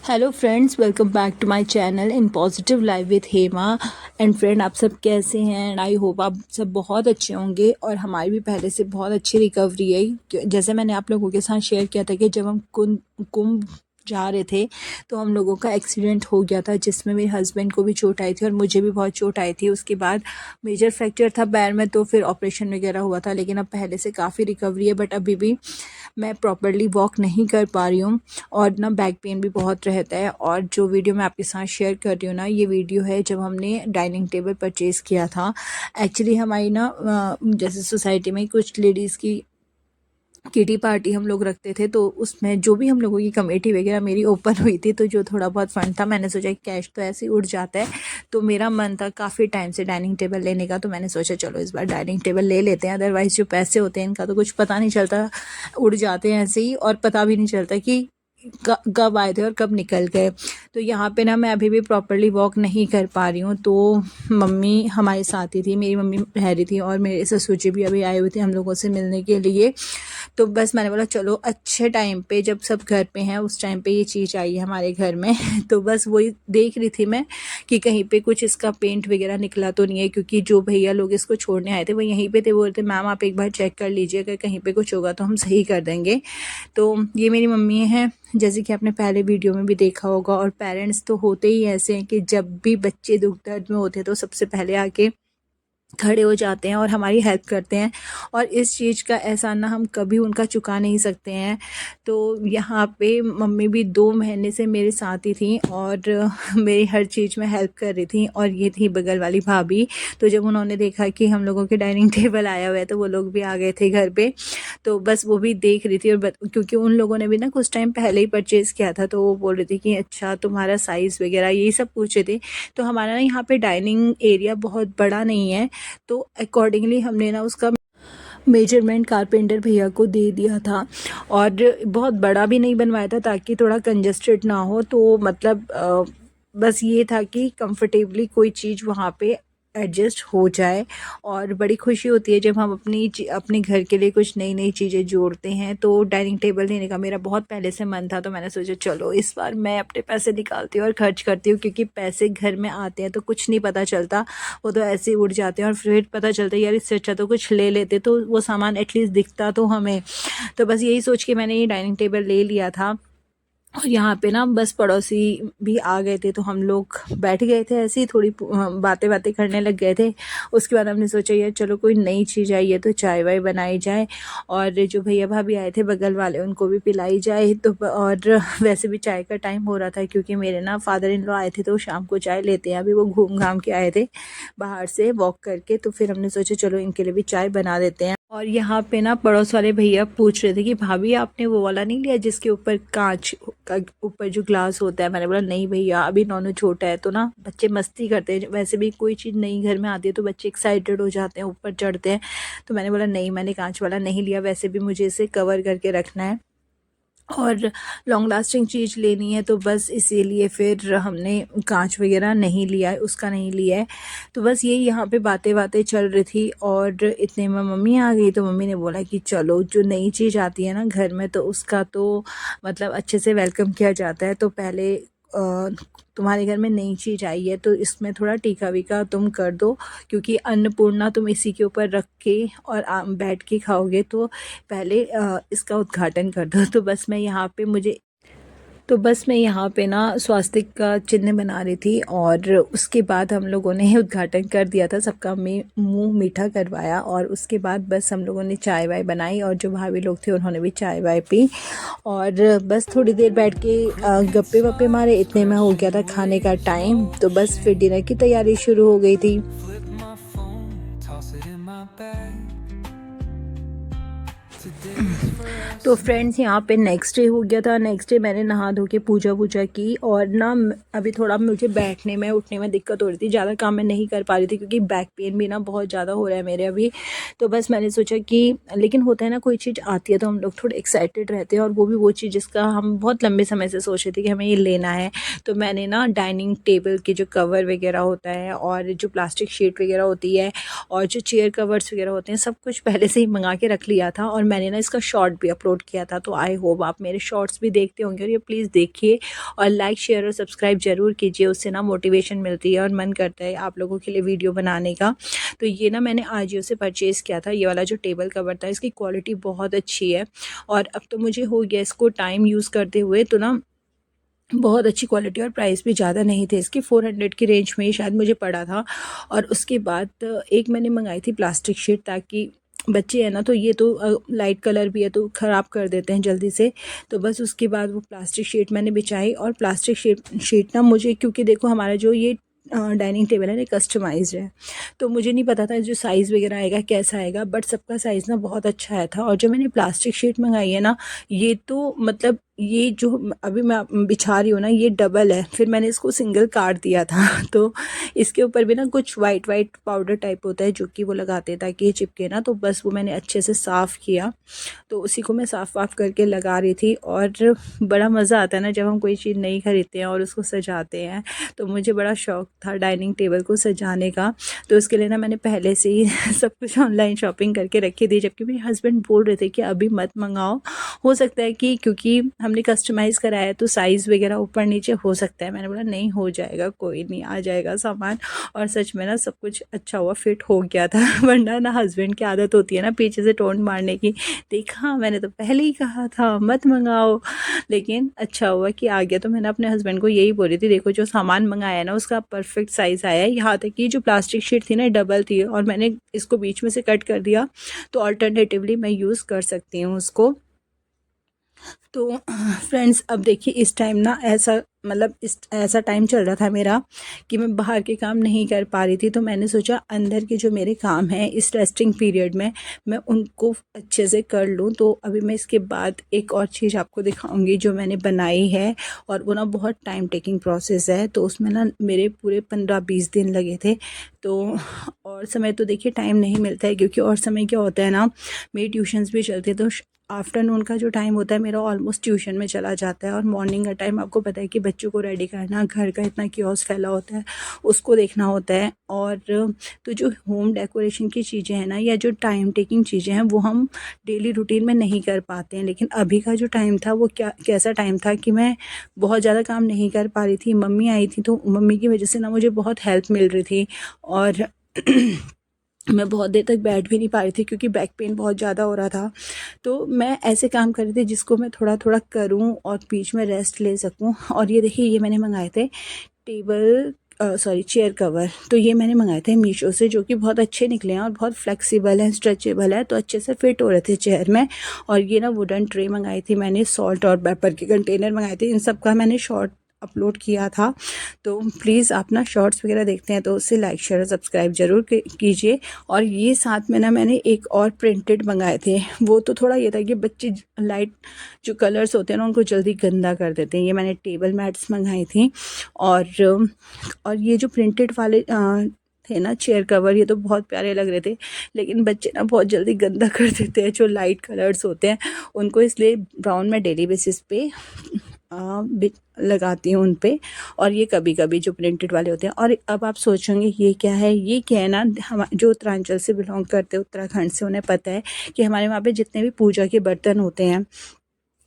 Hello friends, welcome back to my channel in positive life with Hema. And friend, आप सब कैसे हैं? And I hope आप सब बहुत अच्छे होंगे। और हमारी भी पहले से बहुत अच्छी रिकवरी है। जैसे मैंने आप लोगों के साथ शेयर किया था कि जब हम कुंभ जा रहे थे तो हम लोगों का एक्सीडेंट हो गया था, जिसमें मेरे हस्बैंड को भी चोट आई थी और मुझे भी बहुत चोट आई थी। उसके बाद मेजर फ्रैक्चर था पैर में, तो फिर ऑपरेशन वगैरह हुआ था। लेकिन अब पहले से काफ़ी रिकवरी है, बट अभी भी मैं प्रॉपरली वॉक नहीं कर पा रही हूँ और ना बैक पेन भी बहुत रहता है। और जो वीडियो मैं आपके साथ शेयर कर रही हूँ ना, ये वीडियो है जब हमने डाइनिंग टेबल परचेज़ किया था। एक्चुअली हमारी ना जैसे सोसाइटी में कुछ लेडीज़ की किटी पार्टी हम लोग रखते थे, तो उसमें जो भी हम लोगों की कमेटी वगैरह मेरी ओपन हुई थी, तो जो थोड़ा बहुत फंड था मैंने सोचा कैश तो ऐसे ही उड़ जाता है। तो मेरा मन था काफ़ी टाइम से डाइनिंग टेबल लेने का, तो मैंने सोचा चलो इस बार डाइनिंग टेबल ले लेते हैं। अदरवाइज़ जो पैसे होते हैं इनका तो कुछ पता नहीं चलता, उड़ जाते हैं ऐसे ही, और पता भी नहीं चलता कि कब आए थे और कब निकल गए। तो यहाँ पे ना मैं अभी भी प्रॉपरली वॉक नहीं कर पा रही हूँ। तो मम्मी हमारे साथ ही थी, मेरी मम्मी रह रही थी और मेरे ससुर जी भी अभी आए हुए थे हम लोगों से मिलने के लिए। तो बस मैंने बोला चलो अच्छे टाइम पे, जब सब घर पे हैं उस टाइम पे ये चीज़ आई है हमारे घर में। तो बस वही देख रही थी मैं कि कहीं पे कुछ इसका पेंट वगैरह निकला तो नहीं है, क्योंकि जो भैया लोग इसको छोड़ने आए थे वो यहीं पे थे। बोल रहे थे मैम आप एक बार चेक कर लीजिए, अगर कहीं पे कुछ होगा तो हम सही कर देंगे। तो ये मेरी मम्मी हैं, जैसे कि आपने पहले वीडियो में भी देखा होगा। और पेरेंट्स तो होते ही ऐसे हैं कि जब भी बच्चे दुख दर्द में होते हैं तो सबसे पहले आके खड़े हो जाते हैं और हमारी हेल्प करते हैं। और इस चीज़ का एहसान ना हम कभी उनका चुका नहीं सकते हैं। तो यहाँ पे मम्मी भी 2 महीने से मेरे साथ ही थी और मेरी हर चीज़ में हेल्प कर रही थी। और ये थी बगल वाली भाभी। तो जब उन्होंने देखा कि हम लोगों के डाइनिंग टेबल आया हुआ है तो वो लोग भी आ गए थे घर पे। तो बस वो भी देख रही थी और क्योंकि उन लोगों ने भी ना कुछ टाइम पहले ही परचेज़ किया था, तो वो बोल रही थी कि अच्छा तुम्हारा साइज़ वगैरह यही सब पूछ रहे थे। तो हमारा ना यहाँ पे डाइनिंग एरिया बहुत बड़ा नहीं है, तो अकॉर्डिंगली हमने ना उसका मेजरमेंट कारपेंटर भैया को दे दिया था। और बहुत बड़ा भी नहीं बनवाया था ताकि थोड़ा कंजस्टेड ना हो। तो मतलब बस ये था कि कंफर्टेबली कोई चीज़ वहाँ पे एडजस्ट हो जाए। और बड़ी खुशी होती है जब हम अपने घर के लिए कुछ नई नई चीज़ें जोड़ते हैं। तो डाइनिंग टेबल लेने का मेरा बहुत पहले से मन था, तो मैंने सोचा चलो इस बार मैं अपने पैसे निकालती हूँ और खर्च करती हूँ, क्योंकि पैसे घर में आते हैं तो कुछ नहीं पता चलता, वो तो ऐसे ही उड़ जाते हैं। और फिर पता चलता है यार इससे अच्छा तो कुछ ले लेते, तो वो सामान एटलीस्ट दिखता तो हमें। तो बस यही सोच के मैंने ये डाइनिंग टेबल ले लिया था। और यहाँ पे ना बस पड़ोसी भी आ गए थे, तो हम लोग बैठ गए थे ऐसे ही, थोड़ी बातें बातें करने लग गए थे। उसके बाद हमने सोचा यार चलो कोई नई चीज़ आई है तो चाय वाय बनाई जाए, और जो भैया भाभी आए थे बगल वाले उनको भी पिलाई जाए। तो और वैसे भी चाय का टाइम हो रहा था, क्योंकि मेरे ना फादर इन लॉ आए थे तो शाम को चाय लेते हैं। अभी वो घूम घाम के आए थे बाहर से वॉक करके, तो फिर हमने सोचा चलो इनके लिए भी चाय बना देते हैं। और यहाँ पे ना पड़ोस वाले भैया पूछ रहे थे कि भाभी आपने वो वाला नहीं लिया जिसके ऊपर कांच का ऊपर जो ग्लास होता है? मैंने बोला नहीं भैया, अभी नॉनू छोटा है तो ना बच्चे मस्ती करते हैं। वैसे भी कोई चीज़ नई घर में आती है तो बच्चे एक्साइटेड हो जाते हैं, ऊपर चढ़ते हैं। तो मैंने बोला नहीं, मैंने कांच वाला नहीं लिया, वैसे भी मुझे इसे कवर करके रखना है और लॉन्ग लास्टिंग चीज़ लेनी है, तो बस इसीलिए फिर हमने कांच वगैरह नहीं लिया है, उसका नहीं लिया है। तो बस ये यहाँ पे बातें बातें चल रही थी और इतने में मम्मी आ गई। तो मम्मी ने बोला कि चलो जो नई चीज़ आती है ना घर में, तो उसका तो मतलब अच्छे से वेलकम किया जाता है। तो पहले तुम्हारे घर में नई चीज़ आई है तो इसमें थोड़ा टीका वीका तुम कर दो, क्योंकि अन्नपूर्णा तुम इसी के ऊपर रख के और बैठ के खाओगे, तो पहले इसका उद्घाटन कर दो। तो बस मैं यहाँ पे ना स्वास्तिक का चिन्ह बना रही थी और उसके बाद हम लोगों ने उद्घाटन कर दिया था, सबका मुंह मीठा करवाया। और उसके बाद बस हम लोगों ने चाय वाय बनाई और जो भाभी लोग थे उन्होंने भी चाय वाय पी। और बस थोड़ी देर बैठ के गप्पे वप्पे मारे, इतने में हो गया था खाने का टाइम। तो बस फिर डिनर की तैयारी शुरू हो गई थी। तो फ्रेंड्स यहाँ पे नेक्स्ट डे हो गया था। नेक्स्ट डे मैंने नहा धो के पूजा वूजा की और ना अभी थोड़ा मुझे बैठने में उठने में दिक्कत हो रही थी, ज़्यादा काम मैं नहीं कर पा रही थी क्योंकि बैक पेन भी ना बहुत ज़्यादा हो रहा है मेरे अभी। तो बस मैंने सोचा कि लेकिन होता है ना कोई चीज़ आती है तो हम लोग थोड़े एक्साइटेड रहते हैं, और वो भी वो चीज़ जिसका हम बहुत लंबे समय से सोच रहे थे कि हमें ये लेना है। तो मैंने ना डाइनिंग टेबल के जो कवर वगैरह होता है और जो प्लास्टिक शीट वगैरह होती है और जो चेयर कवर्स वगैरह होते हैं, सब कुछ पहले से ही मंगा के रख लिया था। और मैंने ना इसका शॉर्ट भी अपलोड अपलोड किया था। तो आई होप आप मेरे शॉर्ट्स भी देखते होंगे और ये प्लीज़ देखिए और लाइक शेयर और सब्सक्राइब ज़रूर कीजिए, उससे ना मोटिवेशन मिलती है और मन करता है आप लोगों के लिए वीडियो बनाने का। तो ये ना मैंने आजियो से परचेज़ किया था, ये वाला जो टेबल कवर था, इसकी क्वालिटी बहुत अच्छी है और अब तो मुझे हो गया इसको टाइम यूज़ करते हुए, तो ना बहुत अच्छी क्वालिटी और प्राइस भी ज़्यादा नहीं थे इसकी, 400 की रेंज में ही शायद मुझे पड़ा था। और उसके बाद एक मैंने मंगाई थी प्लास्टिक शीट, ताकि बच्चे हैं ना तो ये तो लाइट कलर भी है तो ख़राब कर देते हैं जल्दी से। तो बस उसके बाद वो प्लास्टिक शीट मैंने बिछाई और प्लास्टिक शीट ना मुझे, क्योंकि देखो हमारा जो ये डाइनिंग टेबल है ना कस्टमाइज्ड है, तो मुझे नहीं पता था जो साइज़ वगैरह आएगा कैसा आएगा, बट सबका साइज़ ना बहुत अच्छा आया था। और जो मैंने प्लास्टिक शीट मंगाई है ना, ये तो मतलब ये जो अभी मैं बिछा रही हूँ ना ये डबल है, फिर मैंने इसको सिंगल काट दिया था तो इसके ऊपर भी ना कुछ वाइट वाइट पाउडर टाइप होता है जो कि वो लगाते हैं ताकि ये चिपके ना, तो बस वो मैंने अच्छे से साफ़ किया, तो उसी को मैं साफ़ वाफ़ करके लगा रही थी। और बड़ा मज़ा आता है ना जब हम कोई चीज़ नई खरीदते हैं और उसको सजाते हैं, तो मुझे बड़ा शौक़ था डाइनिंग टेबल को सजाने का। तो उसके लिए ना मैंने पहले से ही सब कुछ ऑनलाइन शॉपिंग करके रखी थी, जबकि मेरे हस्बैंड बोल रहे थे कि अभी मत मंगाओ, हो सकता है कि क्योंकि हमने कस्टमाइज़ कराया तो साइज़ वगैरह ऊपर नीचे हो सकता है। मैंने बोला नहीं, हो जाएगा, कोई नहीं, आ जाएगा सामान। और सच में ना सब कुछ अच्छा हुआ, फिट हो गया था वरना ना हस्बैंड की आदत होती है ना पीछे से टोन मारने की, देखा मैंने तो पहले ही कहा था मत मंगाओ, लेकिन अच्छा हुआ कि आ गया। तो मैंने अपने हस्बैंड को यही बोली थी, देखो जो सामान मंगाया ना उसका परफेक्ट साइज़ आया है, यहाँ तक कि जो प्लास्टिक शीट थी ना डबल थी और मैंने इसको बीच में से कट कर दिया, तो अल्टरनेटिवली मैं यूज़ कर सकती हूँ उसको। तो फ्रेंड्स अब देखिए इस टाइम ना ऐसा मतलब इस ऐसा टाइम चल रहा था मेरा कि मैं बाहर के काम नहीं कर पा रही थी, तो मैंने सोचा अंदर के जो मेरे काम हैं इस रेस्टिंग पीरियड में मैं उनको अच्छे से कर लूँ। तो अभी मैं इसके बाद एक और चीज़ आपको दिखाऊंगी जो मैंने बनाई है, और वो ना बहुत टाइम टेकिंग प्रोसेस है, तो उसमें ना मेरे पूरे 15-20 दिन लगे थे। तो और समय तो देखिए टाइम नहीं मिलता है, क्योंकि और समय क्या होता है ना, मेरी ट्यूशन्स भी चलती है, तो आफ्टरनून का जो टाइम होता है मेरा ऑलमोस्ट ट्यूशन में चला जाता है, और मॉर्निंग का टाइम आपको पता है कि बच्चों को रेडी करना, घर का इतना कियोस फैला होता है उसको देखना होता है। और तो जो होम डेकोरेशन की चीज़ें हैं ना, या जो टाइम टेकिंग चीज़ें हैं वो हम डेली रूटीन में नहीं कर पाते हैं। लेकिन अभी का जो टाइम था वो कैसा टाइम था कि मैं बहुत ज़्यादा काम नहीं कर पा रही थी। मम्मी आई थी तो मम्मी की वजह से ना मुझे बहुत हेल्प मिल रही थी, और मैं बहुत देर तक बैठ भी नहीं पा रही थी क्योंकि बैक पेन बहुत ज़्यादा हो रहा था। तो मैं ऐसे काम कर रही थी जिसको मैं थोड़ा थोड़ा करूं और बीच में रेस्ट ले सकूं। और ये देखिए ये मैंने मंगाए थे चेयर कवर, तो ये मैंने मंगाए थे मीशो से, जो कि बहुत अच्छे निकले हैं और बहुत फ्लेक्सिबल हैं, स्ट्रेचेबल है, तो अच्छे से फिट हो रहे थे चेयर में। और ये ना वुडन ट्रे मंगाई थी मैंने, सॉल्ट और पेपर के कंटेनर मंगाए थे, इन सब का मैंने शॉर्ट अपलोड किया था। तो प्लीज़ आप ना शॉर्ट्स वगैरह देखते हैं तो उससे लाइक शेयर और सब्सक्राइब ज़रूर कीजिए। और ये साथ में ना मैंने एक और प्रिंटेड मंगाए थे, वो तो थोड़ा ये था कि बच्चे लाइट जो कलर्स होते हैं ना उनको जल्दी गंदा कर देते हैं। ये मैंने टेबल मैट्स मंगाई थी, और ये जो प्रिंटेड वाले थे ना चेयर कवर, ये तो बहुत प्यारे लग रहे थे, लेकिन बच्चे ना बहुत जल्दी गंदा कर देते हैं जो लाइट कलर्स होते हैं उनको, इसलिए ब्राउन मैं डेली बेसिस पे लगाती हूँ उन पे। और ये कभी कभी जो प्रिंटेड वाले होते हैं। और अब आप सोचेंगे ये क्या है, ये क्या है ना, हम जो उत्तरांचल से बिलोंग करते हैं, उत्तराखंड से, उन्हें पता है कि हमारे वहाँ पे जितने भी पूजा के बर्तन होते हैं,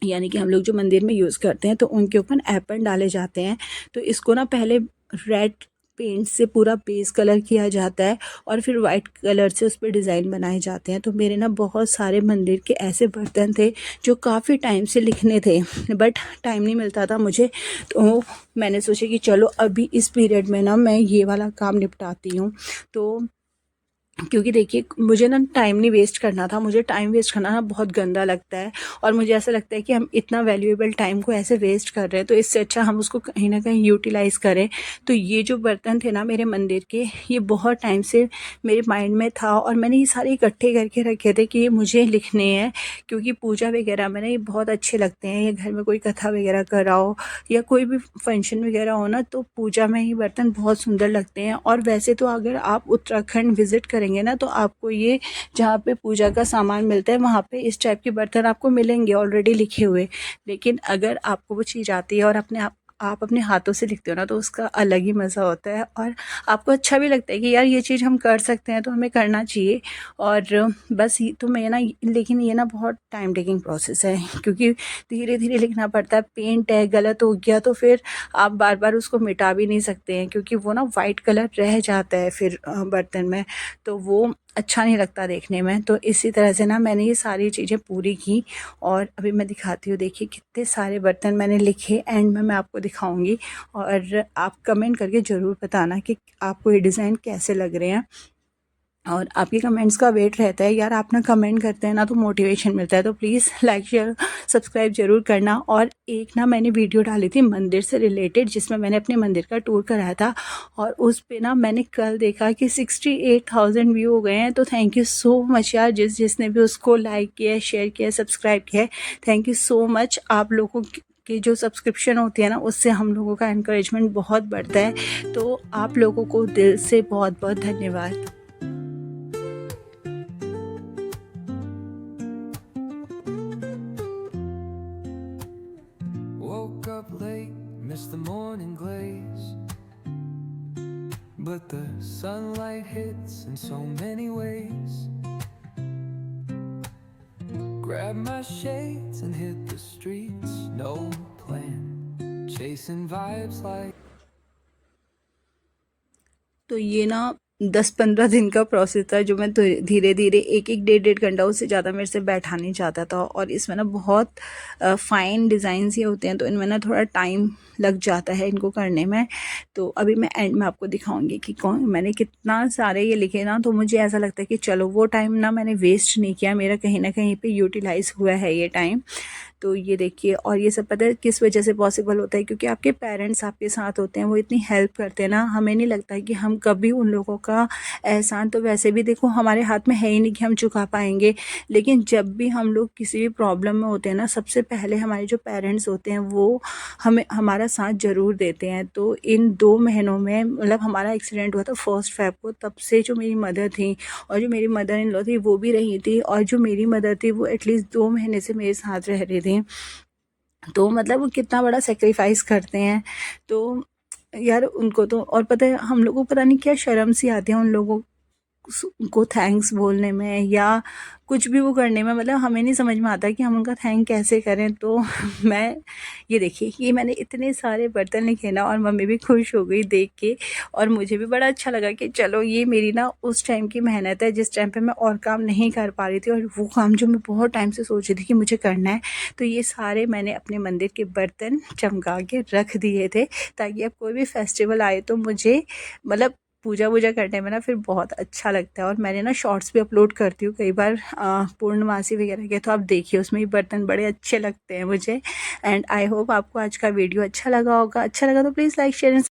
यानी कि हम लोग जो मंदिर में यूज़ करते हैं, तो उनके ऊपर एपन डाले जाते हैं। तो इसको ना पहले रेड पेंट से पूरा बेस कलर किया जाता है और फिर वाइट कलर से उस पर डिज़ाइन बनाए जाते हैं। तो मेरे ना बहुत सारे मंदिर के ऐसे बर्तन थे जो काफ़ी टाइम से लिखने थे, बट टाइम नहीं मिलता था मुझे। तो मैंने सोचा कि चलो अभी इस पीरियड में ना मैं ये वाला काम निपटाती हूँ। तो क्योंकि देखिए मुझे ना टाइम नहीं वेस्ट करना था, मुझे टाइम वेस्ट करना ना बहुत गंदा लगता है, और मुझे ऐसा लगता है कि हम इतना वैल्यूएबल टाइम को ऐसे वेस्ट कर रहे हैं, तो इससे अच्छा हम उसको कहीं ना कहीं यूटिलाइज़ करें। तो ये जो बर्तन थे ना मेरे मंदिर के, ये बहुत टाइम से मेरे माइंड में था, और मैंने ये सारे इकट्ठे करके रखे थे कि ये मुझे लिखने हैं, क्योंकि पूजा वगैरह में ना ये बहुत अच्छे लगते हैं। ये घर में कोई कथा वगैरह कराओ या कोई भी फंक्शन वगैरह हो ना, तो पूजा में ये बर्तन बहुत सुंदर लगते हैं। और वैसे तो अगर आप उत्तराखंड विजिट करेंगे ना, तो आपको ये जहाँ पे पूजा का सामान मिलता है वहाँ पे इस टाइप के बर्तन आपको मिलेंगे ऑलरेडी लिखे हुए। लेकिन अगर आपको वो चीज़ आती है और अपने आप आप अपने हाथों से लिखते हो ना तो उसका अलग ही मज़ा होता है और आपको अच्छा भी लगता है कि यार ये चीज़ हम कर सकते हैं तो हमें करना चाहिए। और बस ये तो मैं ना, लेकिन ये ना बहुत टाइम टेकिंग प्रोसेस है क्योंकि धीरे धीरे लिखना पड़ता है। पेंट है, गलत हो गया तो फिर आप बार बार उसको मिटा भी नहीं सकते हैं क्योंकि वो ना वाइट कलर रह जाता है फिर बर्तन में, तो वो अच्छा नहीं लगता देखने में। तो इसी तरह से ना मैंने ये सारी चीज़ें पूरी की और अभी मैं दिखाती हूँ। देखिए कितने सारे बर्तन मैंने लिखे, एंड में मैं आपको दिखाऊंगी और आप कमेंट करके ज़रूर बताना कि आपको ये डिज़ाइन कैसे लग रहे हैं। और आपके कमेंट्स का वेट रहता है यार, आप ना कमेंट करते हैं ना तो मोटिवेशन मिलता है। तो प्लीज़ लाइक शेयर सब्सक्राइब ज़रूर करना। और एक ना मैंने वीडियो डाली थी मंदिर से रिलेटेड जिसमें मैंने अपने मंदिर का टूर कराया था और उस पे ना मैंने कल देखा कि 68,000 व्यू हो गए हैं। तो थैंक यू सो मच यार, जिसने भी उसको लाइक किया, शेयर किया, सब्सक्राइब किया है, थैंक यू सो मच। आप लोगों की जो सब्सक्रिप्शन होती है ना उससे हम लोगों का एनकरेजमेंट बहुत बढ़ता है। तो आप लोगों को दिल से बहुत बहुत धन्यवाद। Woke up late, missed the morning glaze, but the sunlight hits in so many ways. Grabbed my shades and hit the streets, no plan, chasing vibes like। तो ये ना 10-15 दिन का प्रोसेस था जो मैं धीरे धीरे एक एक डेढ़ घंटा, उससे ज़्यादा मेरे से बैठा नहीं जाता था। और इसमें ना बहुत फ़ाइन डिज़ाइंस ये होते हैं तो इनमें ना थोड़ा टाइम लग जाता है इनको करने में। तो अभी मैं एंड में आपको दिखाऊंगी कि कौन मैंने कितना सारे ये लिखे ना, तो मुझे ऐसा लगता है कि चलो वो टाइम ना मैंने वेस्ट नहीं किया, मेरा कहीं ना कहीं पे यूटिलाइज़ हुआ है ये टाइम। तो ये देखिए, और ये सब पता है किस वजह से पॉसिबल होता है, क्योंकि आपके पेरेंट्स आपके साथ होते हैं, वो इतनी हेल्प करते हैं ना, हमें नहीं लगता है कि हम कभी उन लोगों का एहसान तो वैसे भी देखो हमारे हाथ में है ही नहीं कि हम चुका पाएंगे। लेकिन जब भी हम लोग किसी भी प्रॉब्लम में होते हैं ना, सबसे पहले हमारे जो पेरेंट्स होते हैं वो हमें हमारा साथ ज़रूर देते हैं। तो इन 2 महीनों में, मतलब हमारा एक्सीडेंट हुआ था 1 फ़रवरी को, तब से जो मेरी मदर थी और जो मेरी मदर इन लॉ थी वो भी रही थी, और जो मेरी मदर थी वो एटलीस्ट 2 महीने से मेरे साथ रह रही थी। तो मतलब वो कितना बड़ा सेक्रीफाइस करते हैं। तो यार उनको तो, और पता है हम लोगों को पता नहीं क्या शर्म सी आती है उन लोगों को थैंक्स बोलने में या कुछ भी वो करने में, मतलब हमें नहीं समझ में आता कि हम उनका थैंक कैसे करें। तो मैं, ये देखिए, ये मैंने इतने सारे बर्तन लिखे ना, और मम्मी भी खुश हो गई देख के, और मुझे भी बड़ा अच्छा लगा कि चलो ये मेरी ना उस टाइम की मेहनत है जिस टाइम पे मैं और काम नहीं कर पा रही थी, और वो काम जो मैं बहुत टाइम से सोच रही थी कि मुझे करना है। तो ये सारे मैंने अपने मंदिर के बर्तन चमका के रख दिए थे ताकि अब कोई भी फेस्टिवल आए तो मुझे, मतलब पूजा वूजा करने में ना फिर बहुत अच्छा लगता है। और मैंने ना शॉर्ट्स भी अपलोड करती हूँ कई बार पूर्णमासी वगैरह के, तो आप देखिए उसमें भी बर्तन बड़े अच्छे लगते हैं मुझे। एंड आई होप आपको आज का वीडियो अच्छा लगा होगा। अच्छा लगा तो प्लीज़ लाइक शेयर